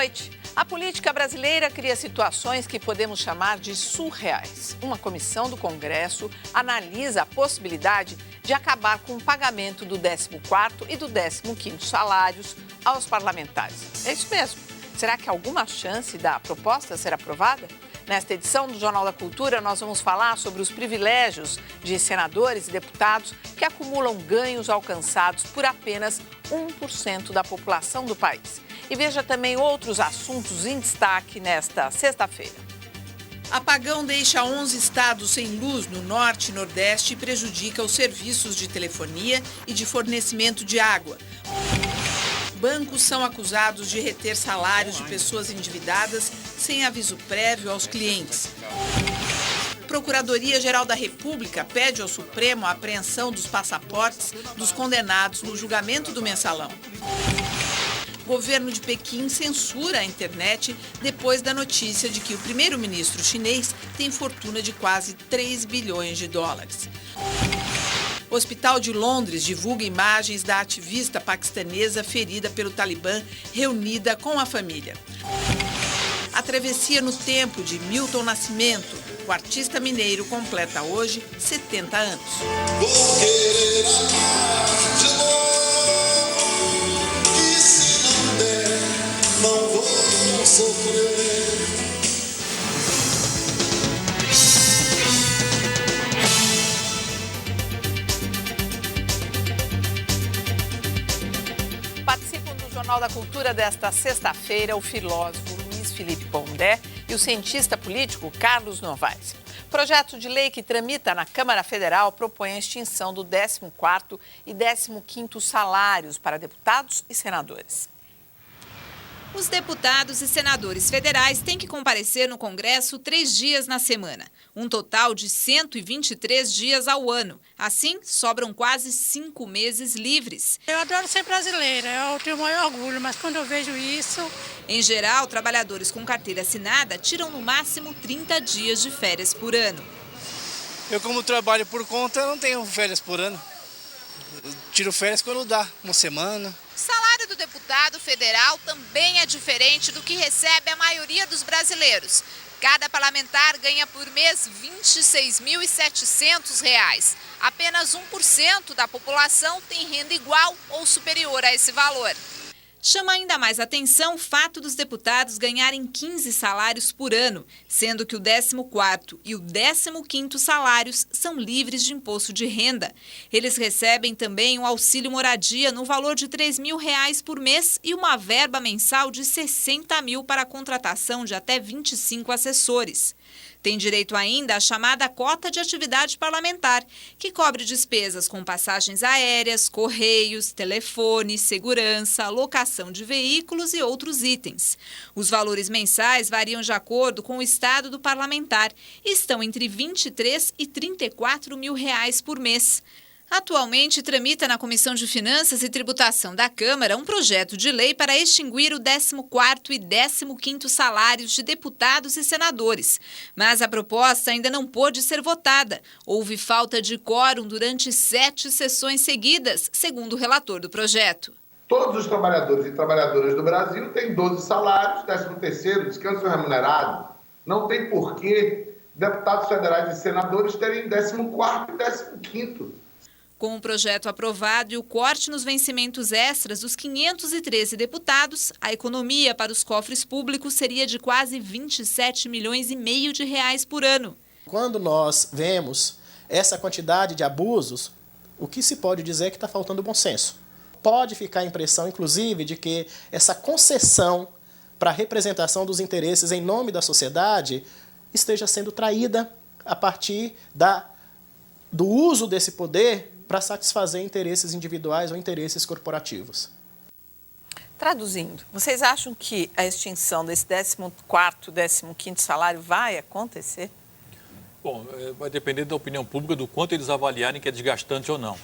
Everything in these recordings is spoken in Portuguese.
noite. A política brasileira cria situações que podemos chamar de surreais. Uma comissão do Congresso analisa a possibilidade de acabar com o pagamento do 14º e do 15º salários aos parlamentares. É isso mesmo. Será que há alguma chance da proposta ser aprovada? Nesta edição do Jornal da Cultura, nós vamos falar sobre os privilégios de senadores e deputados que acumulam ganhos alcançados por apenas 1% da população do país. E veja também outros assuntos em destaque nesta sexta-feira. Apagão deixa 11 estados sem luz no norte e nordeste e prejudica os serviços de telefonia e de fornecimento de água. Bancos são acusados de reter salários de pessoas endividadas sem aviso prévio aos clientes. Procuradoria-Geral da República pede ao Supremo a apreensão dos passaportes dos condenados no julgamento do mensalão. Governo de Pequim censura a internet depois da notícia de que o primeiro-ministro chinês tem fortuna de quase 3 bilhões de dólares. O Hospital de Londres divulga imagens da ativista paquistanesa ferida pelo Talibã, reunida com a família. A travessia no tempo de Milton Nascimento. O artista mineiro completa hoje 70 anos. Vou querer amar de novo, e se não der, não vou sofrer. Participam do Jornal da Cultura desta sexta-feira o filósofo Luiz Felipe Pondé e o cientista político Carlos Novaes. Projeto de lei que tramita na Câmara Federal propõe a extinção do 14º e 15º salários para deputados e senadores. Os deputados e senadores federais têm que comparecer no Congresso 3 dias na semana, um total de 123 dias ao ano. Assim, sobram quase 5 meses livres. Eu adoro ser brasileira, eu tenho o maior orgulho, mas quando eu vejo isso... Em geral, trabalhadores com carteira assinada tiram no máximo 30 dias de férias por ano. Eu, como trabalho por conta, não tenho férias por ano. Eu tiro férias quando dá, uma semana. O salário do deputado federal também é diferente do que recebe a maioria dos brasileiros. Cada parlamentar ganha por mês R$ 26.700. Apenas 1% da população tem renda igual ou superior a esse valor. Chama ainda mais atenção o fato dos deputados ganharem 15 salários por ano, sendo que o 14º e o 15º salários são livres de imposto de renda. Eles recebem também um auxílio moradia no valor de R$ 3.000 por mês e uma verba mensal de R$ 60 mil para a contratação de até 25 assessores. Tem direito ainda à chamada cota de atividade parlamentar, que cobre despesas com passagens aéreas, correios, telefone, segurança, locação de veículos e outros itens. Os valores mensais variam de acordo com o estado do parlamentar e estão entre R$ 23 e R$ 34 mil por mês. Atualmente, tramita na Comissão de Finanças e Tributação da Câmara um projeto de lei para extinguir o 14º e 15º salários de deputados e senadores. Mas a proposta ainda não pôde ser votada. Houve falta de quórum durante 7 sessões seguidas, segundo o relator do projeto. Todos os trabalhadores e trabalhadoras do Brasil têm 12 salários, 13º, descanso remunerado. Não tem porquê deputados federais e senadores terem 14º e 15º. Com o projeto aprovado e o corte nos vencimentos extras dos 513 deputados, a economia para os cofres públicos seria de quase 27 milhões e meio de reais por ano. Quando nós vemos essa quantidade de abusos, o que se pode dizer é que está faltando bom senso. Pode ficar a impressão, inclusive, de que essa concessão para a representação dos interesses em nome da sociedade esteja sendo traída a partir do uso desse poder para satisfazer interesses individuais ou interesses corporativos. Traduzindo, vocês acham que a extinção desse 14º, 15º salário vai acontecer? Bom, vai depender da opinião pública, do quanto eles avaliarem que é desgastante ou não.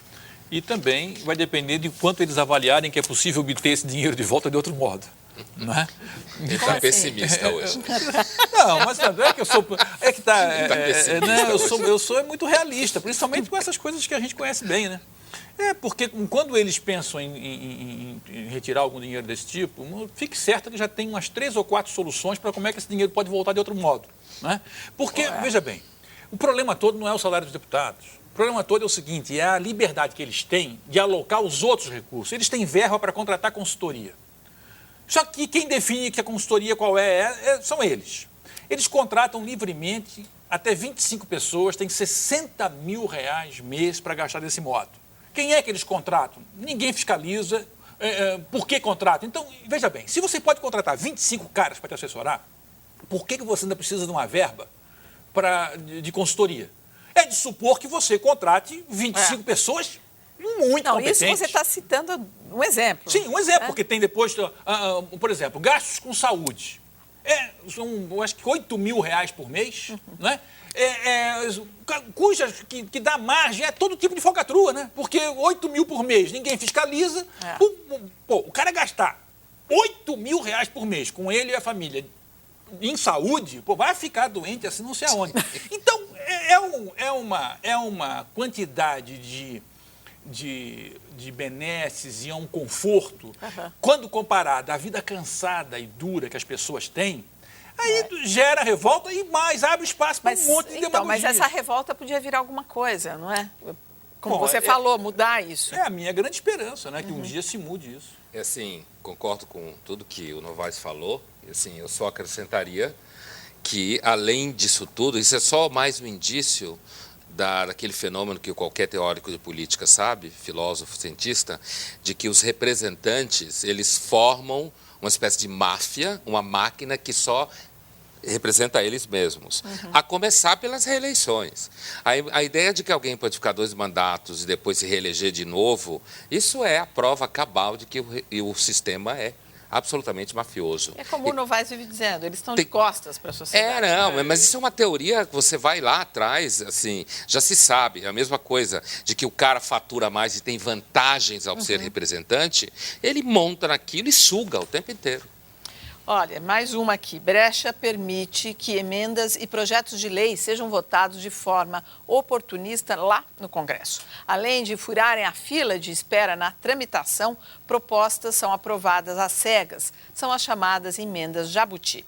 E também vai depender de quanto eles avaliarem que é possível obter esse dinheiro de volta de outro modo. Não é? Ele está pessimista hoje. Não, mas é que eu sou... É que tá... eu sou muito realista, principalmente com essas coisas que a gente conhece bem, né? Porque quando eles pensam em retirar algum dinheiro desse tipo, fique certo que já tem umas 3 ou 4 soluções para como é que esse dinheiro pode voltar de outro modo. Né? Porque, veja bem, o problema todo não é o salário dos deputados. O problema todo é o seguinte, é a liberdade que eles têm de alocar os outros recursos. Eles têm verba para contratar consultoria. Só que quem define que a consultoria qual são eles. Eles contratam livremente até 25 pessoas, tem 60 mil reais mês para gastar desse modo. Quem é que eles contratam? Ninguém fiscaliza. Por que contratam? Então, veja bem, se você pode contratar 25 caras para te assessorar, por que você ainda precisa de uma verba de consultoria? É de supor que você contrate 25 pessoas muito competentes. Isso você está citando um exemplo. Sim, um exemplo, porque tem depois, por exemplo, gastos com saúde. São, acho que 8 mil reais por mês, né? Que dá margem a todo tipo de falcatrua, né? Porque 8 mil por mês, ninguém fiscaliza. O cara gastar 8 mil reais por mês com ele e a família em saúde, vai ficar doente assim não sei aonde. Então, é uma quantidade de benesses e é um conforto, quando comparado à vida cansada e dura que as pessoas têm, aí gera revolta e mais abre espaço para um monte de demagogia. Mas essa revolta podia virar alguma coisa, não é? Como você falou, mudar isso. É a minha grande esperança, né? Que um dia se mude isso. Assim, concordo com tudo que o Novaes falou. Assim, eu só acrescentaria que, além disso tudo, isso é só mais um indício daquele fenômeno que qualquer teórico de política sabe, filósofo, cientista, de que os representantes, eles formam uma espécie de máfia, uma máquina que só representa eles mesmos, a começar pelas reeleições. A ideia de que alguém pode ficar 2 mandatos e depois se reeleger de novo, isso é a prova cabal de que o sistema é absolutamente mafioso. É como o Novaes vive dizendo, eles estão de costas para a sociedade. Mas isso é uma teoria que você vai lá atrás, assim, já se sabe, é a mesma coisa de que o cara fatura mais e tem vantagens ao ser representante, ele monta naquilo e suga o tempo inteiro. Olha, mais uma aqui. Brecha permite que emendas e projetos de lei sejam votados de forma oportunista lá no Congresso. Além de furarem a fila de espera na tramitação, propostas são aprovadas às cegas. São as chamadas emendas Jabuti.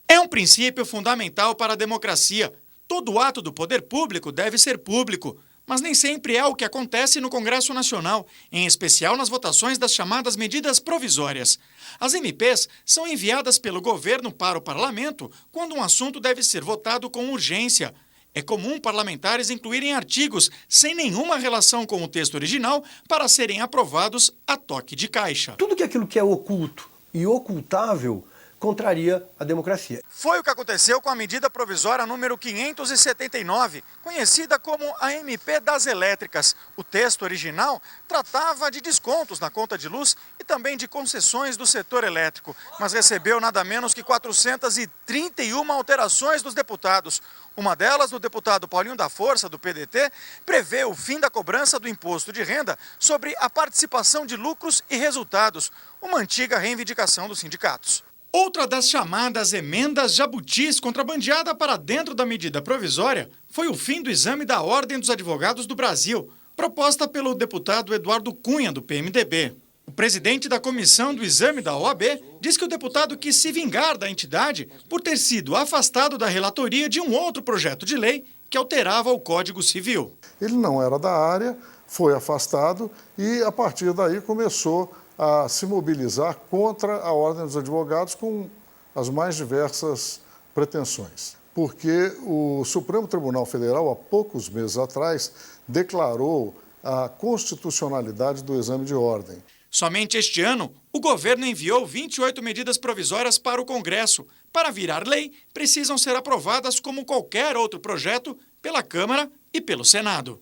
É um princípio fundamental para a democracia. Todo ato do poder público deve ser público. Mas nem sempre é o que acontece no Congresso Nacional, em especial nas votações das chamadas medidas provisórias. As MPs são enviadas pelo governo para o parlamento quando um assunto deve ser votado com urgência. É comum parlamentares incluírem artigos sem nenhuma relação com o texto original para serem aprovados a toque de caixa. Tudo aquilo que é oculto e ocultável contraria a democracia. Foi o que aconteceu com a medida provisória número 579, conhecida como a MP das elétricas. O texto original tratava de descontos na conta de luz e também de concessões do setor elétrico, mas recebeu nada menos que 431 alterações dos deputados. Uma delas, do deputado Paulinho da Força, do PDT, prevê o fim da cobrança do imposto de renda sobre a participação de lucros e resultados, uma antiga reivindicação dos sindicatos. Outra das chamadas emendas jabutis contrabandeada para dentro da medida provisória foi o fim do exame da Ordem dos Advogados do Brasil, proposta pelo deputado Eduardo Cunha, do PMDB. O presidente da comissão do exame da OAB diz que o deputado quis se vingar da entidade por ter sido afastado da relatoria de um outro projeto de lei que alterava o Código Civil. Ele não era da área, foi afastado e, a partir daí, começou a se mobilizar contra a Ordem dos Advogados com as mais diversas pretensões. Porque o Supremo Tribunal Federal, há poucos meses atrás, declarou a constitucionalidade do exame de ordem. Somente este ano, o governo enviou 28 medidas provisórias para o Congresso. Para virar lei, precisam ser aprovadas como qualquer outro projeto pela Câmara e pelo Senado.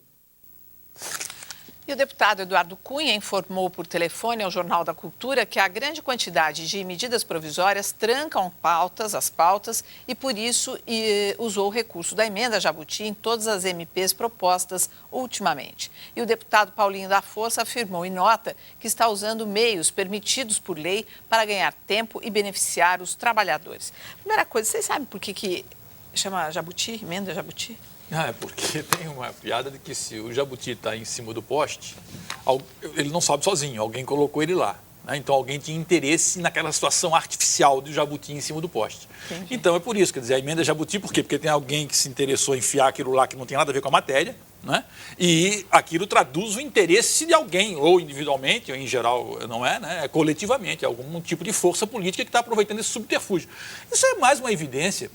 E o deputado Eduardo Cunha informou por telefone ao Jornal da Cultura que a grande quantidade de medidas provisórias trancam as pautas e, por isso, usou o recurso da emenda Jabuti em todas as MPs propostas ultimamente. E o deputado Paulinho da Força afirmou em nota que está usando meios permitidos por lei para ganhar tempo e beneficiar os trabalhadores. Primeira coisa, vocês sabem por que chama Jabuti, emenda Jabuti? Porque tem uma piada de que se o jabuti está em cima do poste, ele não sobe sozinho, alguém colocou ele lá. Então alguém tinha interesse naquela situação artificial do jabuti em cima do poste. Entendi. Então é por isso, quer dizer, a emenda jabuti, por quê? Porque tem alguém que se interessou em enfiar aquilo lá que não tem nada a ver com a matéria, né? E aquilo traduz o interesse de alguém, ou individualmente, ou em geral não é, né? É coletivamente, é algum tipo de força política que está aproveitando esse subterfúgio. Isso é mais uma evidência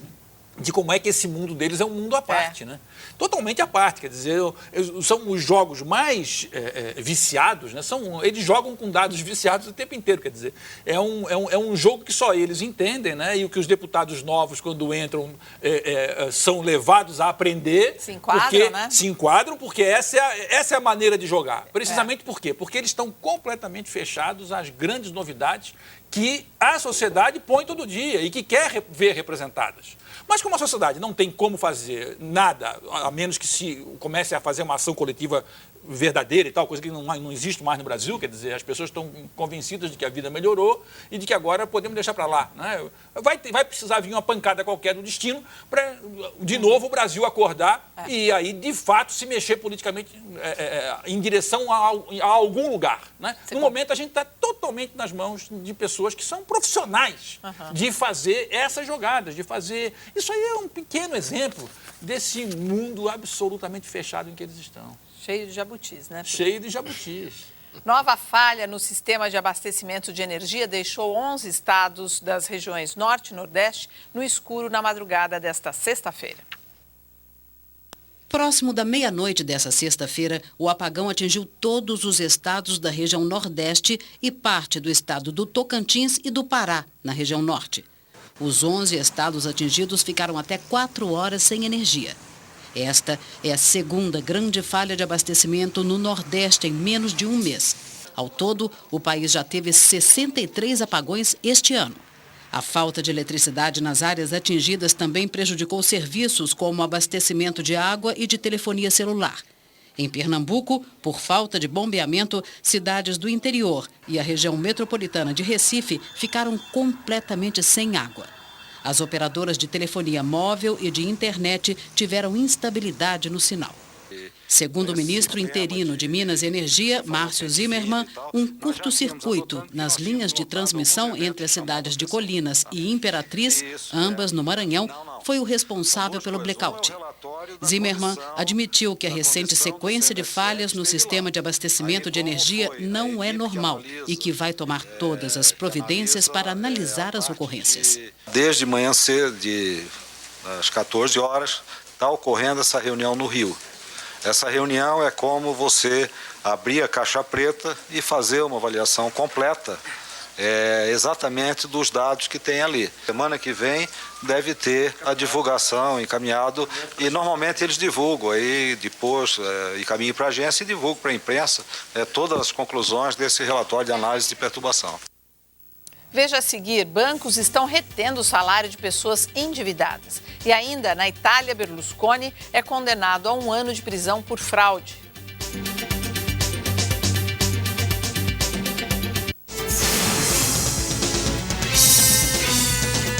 de como é que esse mundo deles é um mundo à parte, né? Totalmente à parte, quer dizer, são os jogos mais viciados, né? Eles jogam com dados viciados o tempo inteiro, quer dizer, é um jogo que só eles entendem, né? E o que os deputados novos, quando entram, são levados a aprender. Se enquadram, né? Se enquadram, porque essa é a maneira de jogar. Precisamente por quê? Porque eles estão completamente fechados às grandes novidades que a sociedade põe todo dia e que quer ver representadas. Mas como a sociedade não tem como fazer nada, a menos que se comece a fazer uma ação coletiva verdadeira e tal, coisa que não existe mais no Brasil, quer dizer, as pessoas estão convencidas de que a vida melhorou e de que agora podemos deixar para lá, né? Vai precisar vir uma pancada qualquer do destino para, de novo, o Brasil acordar e aí, de fato, se mexer politicamente em direção a algum lugar, né? No momento, a gente está totalmente nas mãos de pessoas que são profissionais de fazer essas jogadas, de fazer... Isso aí é um pequeno exemplo desse mundo absolutamente fechado em que eles estão. Cheio de jabutis, né? Cheio de jabutis. Nova falha no sistema de abastecimento de energia deixou 11 estados das regiões Norte e Nordeste no escuro na madrugada desta sexta-feira. Próximo da meia-noite dessa sexta-feira, o apagão atingiu todos os estados da região Nordeste e parte do estado do Tocantins e do Pará, na região Norte. Os 11 estados atingidos ficaram até 4 horas sem energia. Esta é a segunda grande falha de abastecimento no Nordeste em menos de um mês. Ao todo, o país já teve 63 apagões este ano. A falta de eletricidade nas áreas atingidas também prejudicou serviços como abastecimento de água e de telefonia celular. Em Pernambuco, por falta de bombeamento, cidades do interior e a região metropolitana de Recife ficaram completamente sem água. As operadoras de telefonia móvel e de internet tiveram instabilidade no sinal. Segundo o ministro interino de Minas e Energia, Márcio Zimmermann, um curto-circuito nas linhas de transmissão entre as cidades de Colinas e Imperatriz, ambas no Maranhão, foi o responsável pelo blackout. Zimmermann admitiu que a recente sequência de falhas no sistema de abastecimento de energia não é normal e que vai tomar todas as providências para analisar as ocorrências. Desde manhã cedo, às 14 horas, está ocorrendo essa reunião no Rio. Essa reunião é como você abrir a caixa preta e fazer uma avaliação completa exatamente dos dados que tem ali. Semana que vem deve ter a divulgação encaminhado e normalmente eles divulgam aí depois encaminham para a agência e divulgam para a imprensa todas as conclusões desse relatório de análise de perturbação. Veja a seguir, bancos estão retendo o salário de pessoas endividadas. E ainda, na Itália, Berlusconi é condenado a 1 ano de prisão por fraude.